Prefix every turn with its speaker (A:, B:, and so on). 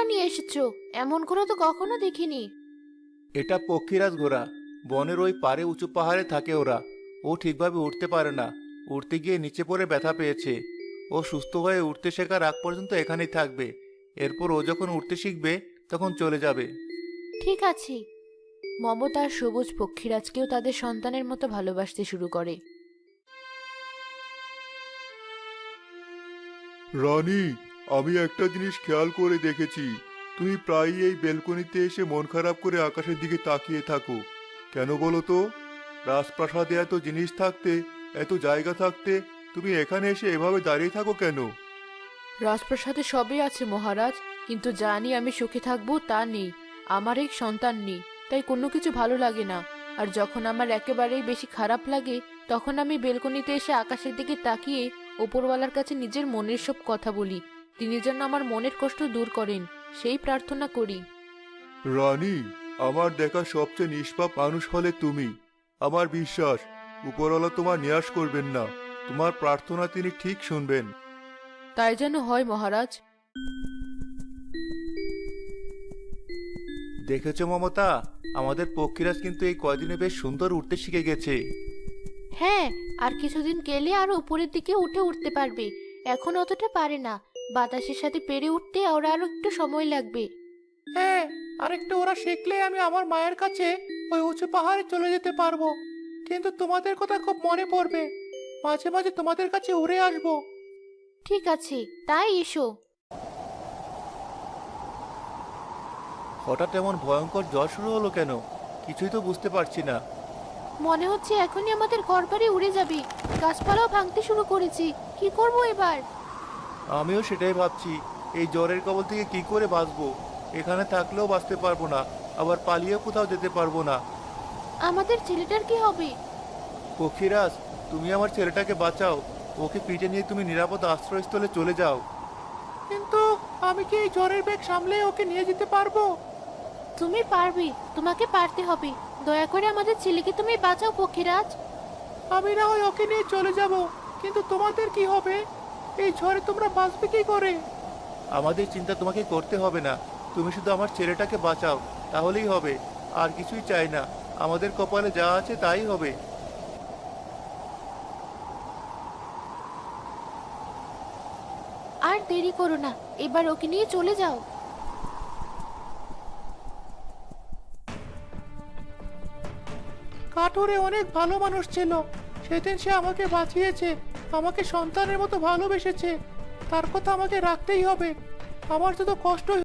A: নিয়ে এসেছো? এমন ঘোড়া তো কখনো দেখিনি।
B: এটা পক্ষীরাজ ঘোড়া। বনের ওই পারে উঁচু পাহাড়ে থাকে ওরা। ও ঠিকভাবে উঠতে পারে না। উঠতে গিয়ে নিচে পড়ে ব্যথা পেয়েছে। ও সুস্থ হয়ে উঠতে শেখার আগ পর্যন্ত এখানেই থাকবে। এরপর ও যখন উঠতে শিখবে তখন চলে যাবে।
A: ঠিক আছে। মমতা আর সবুজ পক্ষীরাজকেও তাদের সন্তানের মতো ভালোবাসতে শুরু করে।
B: রানী, আমি একটা জিনিস খেয়াল করে দেখেছি। তুমি প্রায়ই এই বেলকনিতে এসে মন খারাপ করে আকাশের দিকে তাকিয়ে থাকো। কেন বলো তো? রাজপ্রাসাদে এত জিনিস থাকতে, এত জায়গা থাকতে তুমি এখানে এসে এভাবে দাঁড়িয়ে থাকো কেন?
A: রাজপ্রাসাদে সবই আছে মহারাজ, কিন্তু জানি আমি সুখে থাকবো তা নেই। আমার এক সন্তান নেই, তাই কোনো কিছু ভালো লাগে না। আর যখন আমার একেবারেই বেশি খারাপ লাগে, তখন আমি বেলকনিতে এসে আকাশের দিকে তাকিয়ে ওপরওয়ালার কাছে নিজের মনের সব কথা বলি। তিনি যেন আমার মনের কষ্ট দূর করেন, সেই প্রার্থনা করি।
B: রানী, আমার দেখা সবচেয়ে নিষ্পাপ মানুষ হলে তুমি। আমার বিশ্বাস উপরওয়ালা তোমার নিরাশ করবেন না। তোমার প্রার্থনা তিনি ঠিক শুনবেন।
A: তাই যেন হয় মহারাজ।
B: দেখেছো মমতা, আমাদের পক্ষীরাজ কিন্তু এই কয়দিনে বেশ সুন্দর উঠতে শিখে গেছে।
A: হ্যাঁ, আর কিছুদিন গেলে আরো উপরের দিকে উঠতে পারবে। এখন অতটা পারে না। বাতাসের সাথে পেরে উঠতে ওরা আরো একটু সময় লাগবে।
B: হ্যাঁ, আরেকটু ওরা শিখলে আমি আমার মায়ের কাছে ওই উঁচু পাহাড়ে চলে যেতে পারবো। কিন্তু তোমাদের কথা খুব মনে পড়বে। মাঝে মাঝে তোমাদের কাছে উড়ে আসবো।
A: ঠিক আছে, তাই এসো।
B: হঠাৎ এমন ভয়ঙ্কর জ্বর শুরু হলো কেন? কিছুই তো বুঝতে পারছি না।
A: মনে হচ্ছে এখনই আমাদের ঘরবাড়ি উড়ে যাবে। গাছপালাও ভাঙতে শুরু করেছি। কি করব এবার?
B: আমিও সেটাই ভাবছি। এই জ্বরের কবল থেকে কি করে বাঁচবো? এখানে থাকলেও বাঁচতে পারবো না, আবার পালিয়েও কোথাও যেতে পারবো না।
A: আমাদের ছেলেটার কি হবে?
B: পক্ষীরাজ, তুমি আমার ছেলেটাকে বাঁচাও। ওকে পিঠে নিয়ে তুমি নিরাপদ আশ্রয়স্থলে চলে যাও। কিন্তু আমি কি এই জ্বরের ব্যাগ সামলে ওকে নিয়ে যেতে পারবো?
A: তুমি পারবে, তোমাকে পারতে হবে। দয়া করে আমাদের ছেলেকে তুমি বাঁচাও পক্ষীরাজ।
B: আমি না হয় ওকে নিয়ে চলে যাব, কিন্তু তোমাদের কি হবে? এই ঝড়ে তোমরা বাঁচবে কি করে? আমাদের চিন্তা তোমাকে করতে হবে না। তুমি শুধু আমার ছেলেটাকে বাঁচাও, তাহলেই হবে। আর কিছুই চাই না। আমাদের কপালে যা আছে তাই হবে।
A: আর দেরি করো না, এবার ওকে নিয়ে চলে যাও।
B: কাঠুরে অনেক ভালো মানুষ ছিল। সেদিন সে আমাকে বাঁচিয়েছে, আমাকে সন্তানের মতো ভালোবেসেছে। তার কথা আমাকে রাখতেই হবে। আমার যত কষ্ট